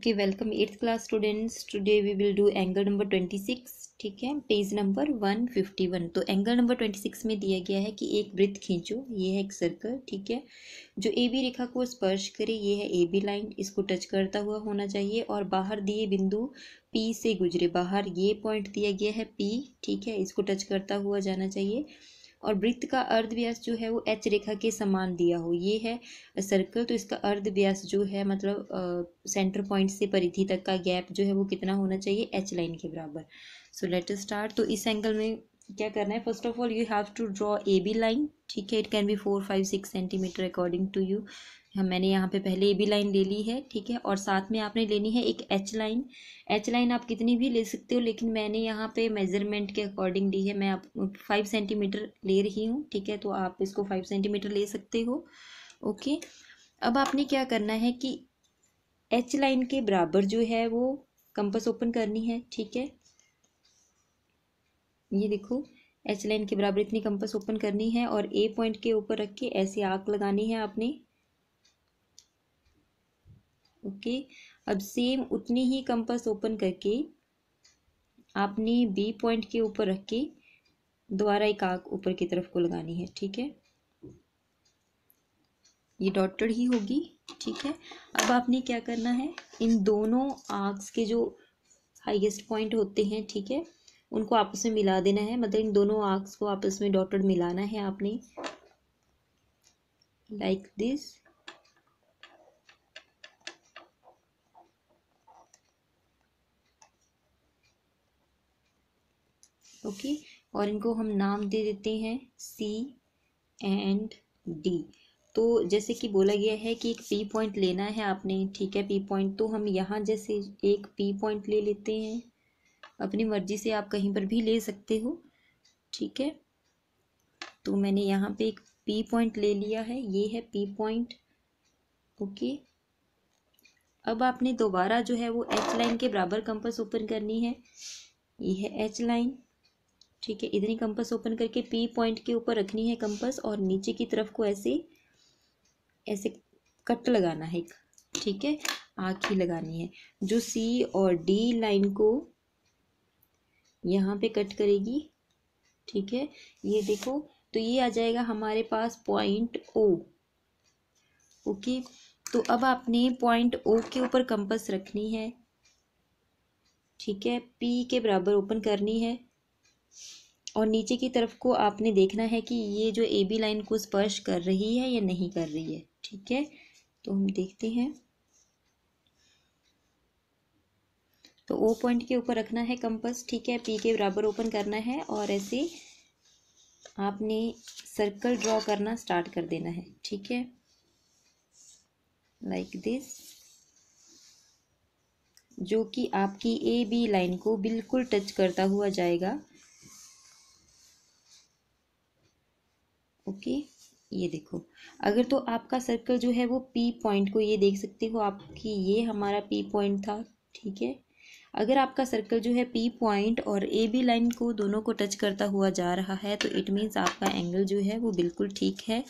Okay welcome 8th class students. Today we will do angle number 26। ठीक है, page number 151। तो angle number 26 में दिया गया है कि एक वृत्त खींचो, ये है एक सर्कल। ठीक है, जो ए बी रेखा को स्पर्श करे, ये है ए बी लाइन, इसको टच करता हुआ होना चाहिए और बाहर दिए बिंदु पी से गुजरे। बाहर ये पॉइंट दिया गया है पी, ठीक है, इसको टच करता हुआ जाना चाहिए और वृत्त का अर्ध व्यास जो है वो एच रेखा के समान दिया हो। ये है सर्कल, तो इसका अर्ध व्यास जो है मतलब सेंटर पॉइंट से परिधि तक का गैप जो है वो कितना होना चाहिए, एच लाइन के बराबर। So let us start. तो इस एंगल में क्या करना है, first of all you have to draw A B line. ठीक है, it can be 4, 5, 6 centimetre according to you. मैंने यहाँ पे पहले ए बी लाइन ले ली है। ठीक है, और साथ में आपने लेनी है एक एच लाइन। एच लाइन आप कितनी भी ले सकते हो, लेकिन मैंने यहाँ पे मेजरमेंट के अकॉर्डिंग ली है। मैं आप 5 सेंटीमीटर ले रही हूँ। ठीक है, तो आप इसको 5 सेंटीमीटर ले सकते हो। ओके, अब आपने क्या करना है कि एच लाइन के बराबर जो है वो कंपास ओपन करनी है। ठीक है, ये देखो, एच लाइन के बराबर इतनी कंपास ओपन करनी है और ए पॉइंट के ऊपर रख के ऐसे आर्क लगानी है आपने। ओके, अब सेम उतनी ही कंपास ओपन करके आपने बी पॉइंट के ऊपर रख के दोबारा एक आर्क ऊपर की तरफ को लगानी है। ठीक है, ये डॉटेड ही होगी। ठीक है, अब आपने क्या करना है, इन दोनों आर्क्स के जो हाईएस्ट पॉइंट होते हैं, ठीक है, उनको आपस में मिला देना है। मतलब इन दोनों आर्क्स को आपस में डॉटेड मिलाना है आपने, लाइक दिस। ओके, और इनको हम नाम दे देते हैं सी एंड डी। तो जैसे कि बोला गया है कि एक पी पॉइंट लेना है आपने। ठीक है, पी पॉइंट, तो हम यहाँ जैसे एक पी पॉइंट ले लेते हैं। अपनी मर्जी से आप कहीं पर भी ले सकते हो। ठीक है, तो मैंने यहाँ पे एक पी पॉइंट ले लिया है, ये है पी पॉइंट। ओके, अब आपने दोबारा जो है वो एच लाइन के बराबर कंपास ओपन करनी है, ये है एच लाइन। ठीक है, इतनी कंपास ओपन करके पी पॉइंट के ऊपर रखनी है कंपास और नीचे की तरफ को ऐसे ऐसे कट लगाना है एक। ठीक है, आँख ही लगानी है जो सी और डी लाइन को यहाँ पे कट करेगी। ठीक है, ये देखो, तो ये आ जाएगा हमारे पास पॉइंट ओ। ओके, तो अब आपने पॉइंट ओ के ऊपर कंपास रखनी है। ठीक है, पी के बराबर ओपन करनी है और नीचे की तरफ को आपने देखना है कि ये जो ए बी लाइन को स्पर्श कर रही है या नहीं कर रही है। ठीक है, तो हम देखते हैं। तो ओ पॉइंट के ऊपर रखना है कंपास। ठीक है, पी के बराबर ओपन करना है और ऐसे आपने सर्कल ड्रॉ करना स्टार्ट कर देना है। ठीक है, लाइक दिस, जो कि आपकी ए बी लाइन को बिल्कुल टच करता हुआ जाएगा। ओके, ये देखो, अगर तो आपका सर्कल जो है वो पी पॉइंट को, ये देख सकते हो आपकी, ये हमारा पी पॉइंट था। ठीक है, अगर आपका सर्कल जो है पी पॉइंट और ए बी लाइन को दोनों को टच करता हुआ जा रहा है, तो इट मीन्स आपका एंगल जो है वो बिल्कुल ठीक है।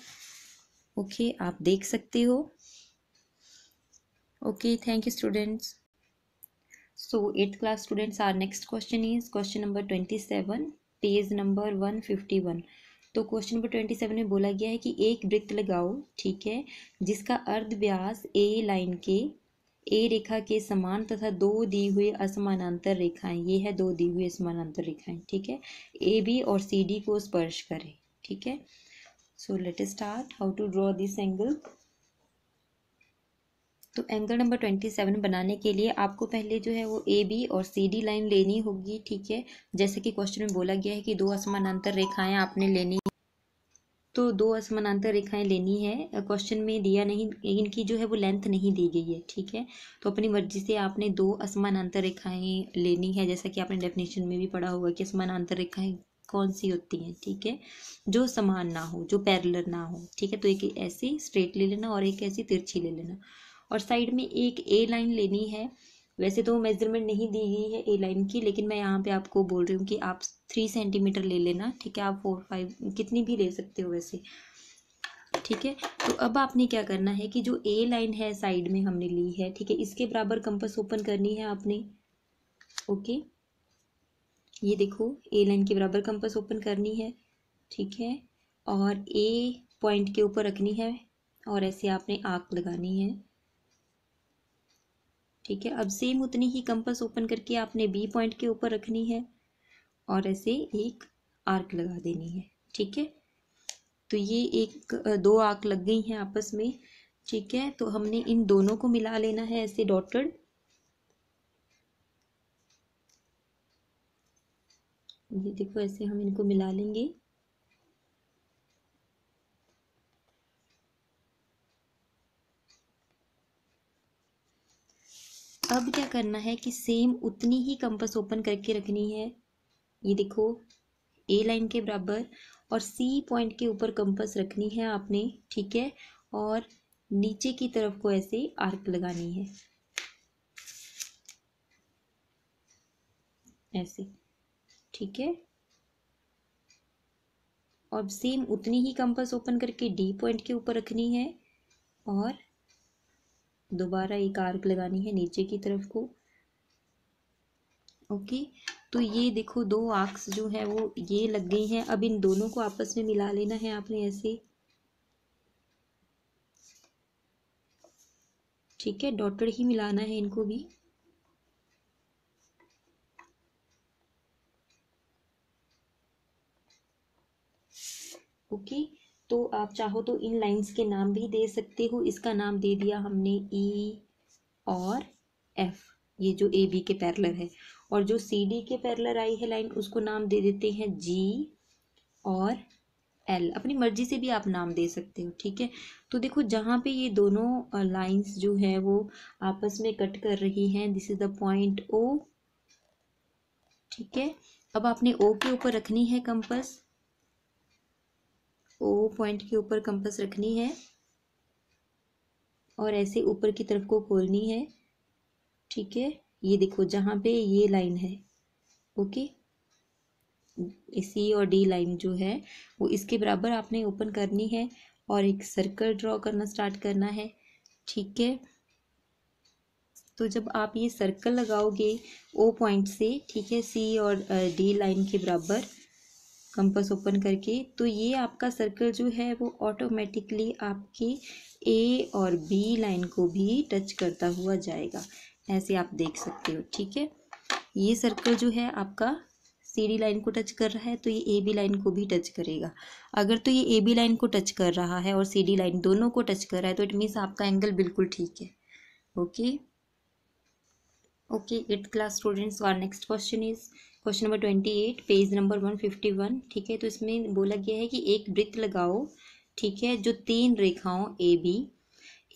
ओके, आप देख सकते हो। Okay, thank you students. So 8th class students, our next question is question number 27, page number 151। तो क्वेश्चन नंबर 27 में बोला गया है कि एक वृत्त लगाओ, ठीक है, जिसका अर्ध व्यास ए लाइन के ए रेखा के समान तथा दो दी हुई असमानांतर रेखाएं, ये है दो दी हुई असमानांतर रेखाएं, ठीक है, ए बी और सी डी को स्पर्श करें। ठीक है, so let us start how to draw this angle. तो एंगल नंबर 27 बनाने के लिए आपको पहले जो है वो ए बी और सी डी लाइन लेनी होगी। ठीक है, जैसे कि क्वेश्चन में बोला गया है कि दो असमानांतर रेखाएं आपने लेनी, तो दो असमानांतर रेखाएं लेनी है। क्वेश्चन में दिया नहीं, इनकी जो है वो लेंथ नहीं दी गई है। ठीक है, तो अपनी मर्जी से आपने दो असमानांतर रेखाएं लेनी है, जैसा कि आपने डेफिनेशन में भी पढ़ा होगा कि असमानांतर रेखाएं कौन सी होती हैं। ठीक है, जो समान ना हो, जो पैरेलल ना हो। ठीक है, तो एक ऐसी स्ट्रेट ले लेना और एक ऐसी तिरछी ले लेना और साइड में एक ए लाइन लेनी है। वैसे तो मेजरमेंट नहीं दी गई है ए लाइन की, लेकिन मैं यहाँ पे आपको बोल रही हूँ कि आप 3 सेंटीमीटर ले लेना। ठीक है, आप 4, 5 कितनी भी ले सकते हो वैसे। ठीक है। तो अब आपने क्या करना है कि जो ए लाइन है साइड में हमने ली है, ठीक है, इसके बराबर कंपास ओपन करनी है आपने। ओके, ये देखो ए लाइन के बराबर कंपास ओपन करनी है, ठीक है, और ए पॉइंट के ऊपर रखनी है और ऐसे आपने आर्क लगानी है, ठीक है। अब सेम उतनी ही कंपास ओपन करके आपने बी पॉइंट के ऊपर रखनी है और ऐसे एक आर्क लगा देनी है, ठीक है। तो ये एक दो आर्क लग गई हैं आपस में, ठीक है। तो हमने इन दोनों को मिला लेना है ऐसे डॉटेड, ये देखो ऐसे हम इनको मिला लेंगे। अब क्या करना है कि सेम उतनी ही कंपास ओपन करके रखनी है, ये देखो ए लाइन के बराबर, और सी पॉइंट के ऊपर कंपास रखनी है आपने, ठीक है, और नीचे की तरफ को ऐसे आर्क लगानी है ऐसे, ठीक है। और सेम उतनी ही कंपास ओपन करके डी पॉइंट के ऊपर रखनी है और दोबारा एक आर्क लगानी है नीचे की तरफ को। ओके, तो ये देखो दो आर्क्स जो है वो ये लग गई हैं। अब इन दोनों को आपस में मिला लेना है आपने ऐसे, ठीक है, डॉटेड ही मिलाना है इनको भी। ओके, तो आप चाहो तो इन लाइंस के नाम भी दे सकते हो। इसका नाम दे दिया हमने ई और एफ, ये जो ए बी के पैरेलल है, और जो सी डी के पैरेलल आई है लाइन उसको नाम दे देते हैं जी और एल। अपनी मर्जी से भी आप नाम दे सकते हो, ठीक है। तो देखो जहाँ पे ये दोनों लाइंस जो है वो आपस में कट कर रही हैं, this is the point O, ठीक है। अब आपने ओ के ऊपर रखनी है कंपास, ओ पॉइंट के ऊपर कंपास रखनी है और ऐसे ऊपर की तरफ को खोलनी है, ठीक है। ये देखो जहाँ पे ये लाइन है, ओके, सी और डी लाइन जो है वो इसके बराबर आपने ओपन करनी है और एक सर्कल ड्रॉ करना स्टार्ट करना है, ठीक है। तो जब आप ये सर्कल लगाओगे ओ पॉइंट से, ठीक है, सी और डी लाइन के बराबर कंपास ओपन करके, तो ये आपका सर्कल जो है वो ऑटोमेटिकली आपकी ए और बी लाइन को भी टच करता हुआ जाएगा, ऐसे आप देख सकते हो, ठीक है। ये सर्कल जो है आपका सी डी लाइन को टच कर रहा है तो ये ए बी लाइन को भी टच करेगा। अगर तो ये ए बी लाइन को टच कर रहा है और सी डी लाइन दोनों को टच कर रहा है तो इट मीन्स आपका एंगल बिल्कुल ठीक है। Okay, okay 8th class students, our next question is question number 28, page number 151, ठीक है। तो इसमें बोला गया है कि एक वृत्त लगाओ, ठीक है, जो तीन रेखाओं ए बी,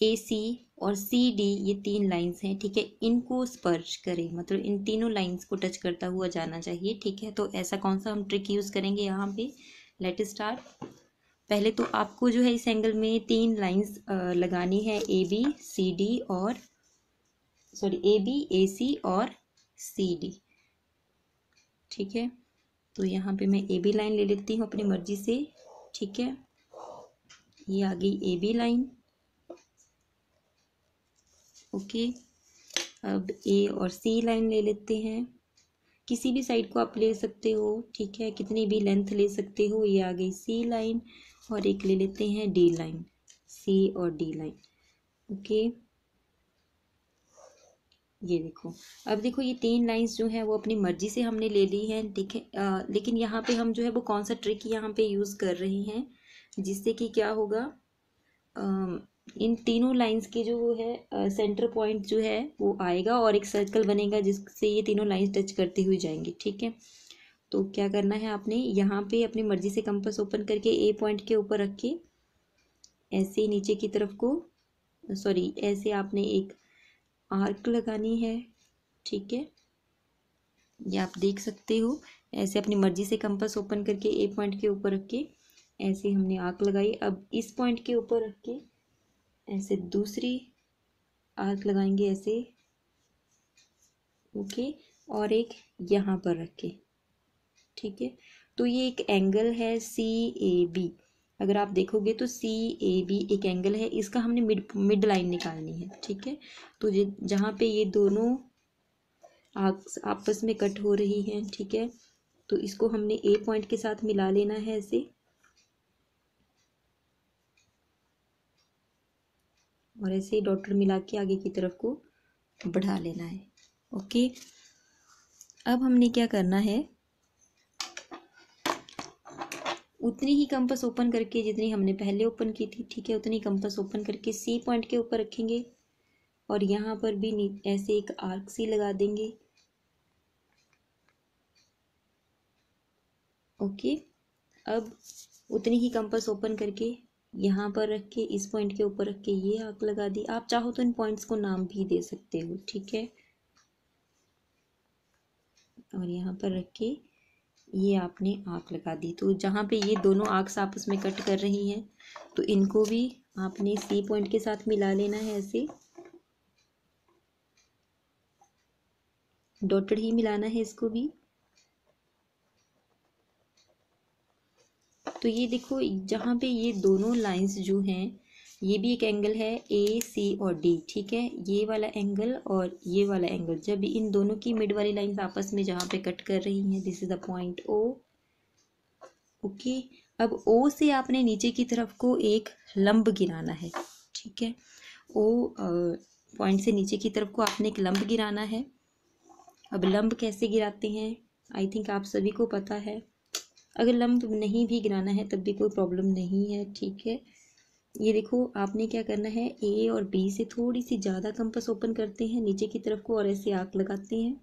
ए सी और सी डी, ये तीन लाइंस हैं, ठीक है, इनको स्पर्श करे, मतलब इन तीनों लाइंस को टच करता हुआ जाना चाहिए, ठीक है। तो ऐसा कौन सा हम ट्रिक यूज़ करेंगे यहाँ पे, लेट स्टार्ट। पहले तो आपको जो है इस एंगल में तीन लाइंस लगानी है, ए बी सी डी और सॉरी ए बी ए सी और सी डी, ठीक है। तो यहाँ पे मैं ए बी लाइन ले लेती हूँ अपनी मर्जी से, ठीक है, ये आ गई ए बी लाइन। ओके, अब ए और सी लाइन ले लेते हैं, किसी भी साइड को आप ले सकते हो, ठीक है, कितनी भी लेंथ ले सकते हो। ये आ गई सी लाइन और एक ले लेते हैं डी लाइन, सी और डी लाइन। ओके, ये देखो, अब देखो ये तीन लाइंस जो है वो अपनी मर्जी से हमने ले ली हैं, ठीक है। लेकिन यहाँ पे हम जो है वो कौन सा ट्रिक यहाँ पे यूज़ कर रहे हैं, जिससे कि क्या होगा, इन तीनों लाइंस के जो वो है सेंटर पॉइंट जो है वो आएगा और एक सर्कल बनेगा जिससे ये तीनों लाइंस टच करती हुई जाएंगी, ठीक है। तो क्या करना है आपने यहाँ पे अपनी मर्जी से कंपास ओपन करके ए पॉइंट के ऊपर रख के ऐसे नीचे की तरफ को, सॉरी, ऐसे आपने एक आर्क लगानी है, ठीक है, ये आप देख सकते हो। ऐसे अपनी मर्जी से कंपास ओपन करके ए पॉइंट के ऊपर रख के ऐसे हमने आर्क लगाई। अब इस पॉइंट के ऊपर रख के ऐसे दूसरी आर्क लगाएंगे ऐसे, ओके, और एक यहाँ पर रख के, ठीक है। तो ये एक एंगल है सी ए बी, अगर आप देखोगे तो सी ए बी एक एंगल है, इसका हमने मिड लाइन निकालनी है, ठीक है। तो जहाँ पे ये दोनों आपस में कट हो रही हैं, ठीक है, तो इसको हमने ए पॉइंट के साथ मिला लेना है ऐसे, और ऐसे ही डॉटर मिला के आगे की तरफ को बढ़ा लेना है। ओके, अब हमने क्या करना है, उतनी ही कंपास ओपन करके जितनी हमने पहले ओपन की थी, ठीक है, उतनी कंपास ओपन करके सी पॉइंट के ऊपर रखेंगे और यहाँ पर भी ऐसे एक आर्क सी लगा देंगे। ओके, अब उतनी ही कंपास ओपन करके यहाँ पर रख के इस पॉइंट के ऊपर रख के ये आर्क लगा दी। आप चाहो तो इन पॉइंट्स को नाम भी दे सकते हो, ठीक है, और यहाँ पर रख के ये आपने आर्क लगा दी। तो जहाँ पे ये दोनों आर्क्स आपस में कट कर रही हैं, तो इनको भी आपने सी पॉइंट के साथ मिला लेना है, ऐसे डॉटेड ही मिलाना है इसको भी। तो ये देखो, जहाँ पे ये दोनों लाइंस जो हैं, ये भी एक एंगल है ए सी और डी, ठीक है, ये वाला एंगल और ये वाला एंगल, जब इन दोनों की मिड वाली लाइंस आपस में जहाँ पे कट कर रही हैं, this is the point O. Okay, अब ओ से आपने नीचे की तरफ को एक लंब गिराना है, ठीक है, ओ पॉइंट से नीचे की तरफ को आपने एक लंब गिराना है। अब लंब कैसे गिराते हैं, आई थिंक आप सभी को पता है। अगर लंब नहीं भी गिराना है तब भी कोई प्रॉब्लम नहीं है, ठीक है। ये देखो, आपने क्या करना है, ए और बी से थोड़ी सी ज़्यादा कंपास ओपन करते हैं नीचे की तरफ को और ऐसे आर्क लगाते हैं।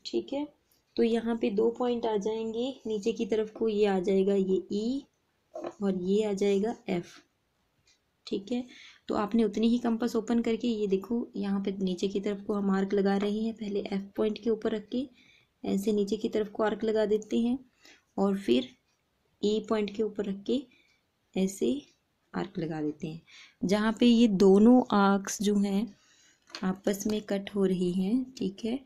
ठीक है, तो यहाँ पे 2 पॉइंट आ जाएंगे नीचे की तरफ को, ये आ जाएगा ये ई और ये आ जाएगा एफ, ठीक है। तो आपने उतनी ही कंपास ओपन करके, ये देखो यहाँ पे नीचे की तरफ को हम आर्क लगा रहे हैं, पहले एफ पॉइंट के ऊपर रख के ऐसे नीचे की तरफ को आर्क लगा देते हैं और फिर ई पॉइंट के ऊपर रख के ऐसे आर्क लगा देते हैं। जहाँ पे ये दोनों आर्क्स जो हैं आपस में कट हो रही हैं, ठीक है,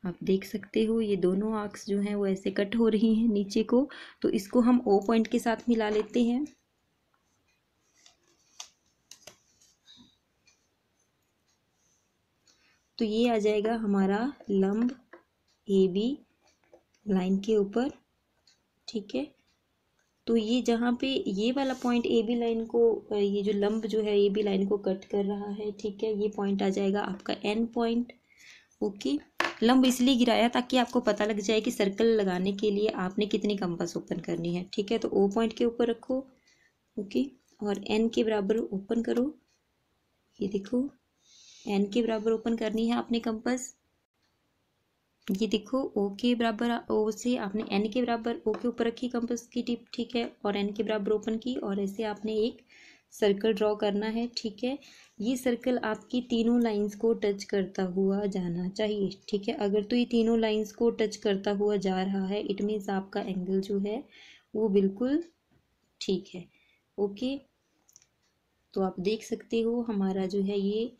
आप देख सकते हो ये दोनों आर्क्स जो हैं वो ऐसे कट हो रही हैं नीचे को, तो इसको हम ओ पॉइंट के साथ मिला लेते हैं। तो ये आ जाएगा हमारा लंब ए बी लाइन के ऊपर, ठीक है। तो ये जहाँ पे ये वाला पॉइंट ए बी लाइन को, ये जो लंब जो है ए बी लाइन को कट कर रहा है, ठीक है, ये पॉइंट आ जाएगा आपका एन पॉइंट। ओके, लंब इसलिए गिराया ताकि आपको पता लग जाए कि सर्कल लगाने के लिए आपने कितनी कंपास ओपन करनी है, ठीक है। तो ओ पॉइंट के ऊपर रखो, ओके, और एन के बराबर ओपन करो। ये देखो, एन के बराबर ओपन करनी है आपने कंपास। ये देखो, ओ के बराबर, ओ से आपने एन के बराबर ओ के ऊपर रखी कंपास की टिप, ठीक है, और एन के बराबर ओपन की और ऐसे आपने एक सर्कल ड्रॉ करना है, ठीक है। ये सर्कल आपकी तीनों लाइंस को टच करता हुआ जाना चाहिए, ठीक है। अगर तो ये तीनों लाइंस को टच करता हुआ जा रहा है, इट मीन्स आपका एंगल जो है वो बिल्कुल ठीक है। ओके, तो आप देख सकते हो हमारा जो है ये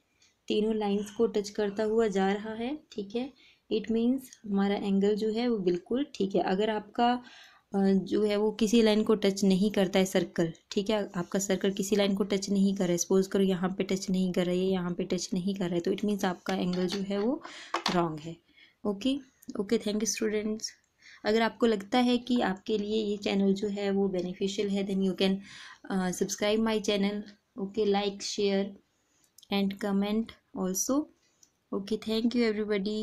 तीनों लाइंस को टच करता हुआ जा रहा है, ठीक है, इट मीन्स हमारा एंगल जो है वो बिल्कुल ठीक है। अगर आपका जो है वो किसी लाइन को टच नहीं करता है सर्कल, ठीक है, आपका सर्कल किसी लाइन को टच नहीं कर रहा है, सपोज करो यहाँ पे टच नहीं कर रही है, यहाँ पे टच नहीं कर रहा है, तो इट मीन्स आपका एंगल जो है वो रॉन्ग है। Okay okay, thank you students. अगर आपको लगता है कि आपके लिए ये चैनल जो है वो बेनिफिशियल है, then you can subscribe my channel, okay, like, share and comment also. Okay, thank you everybody.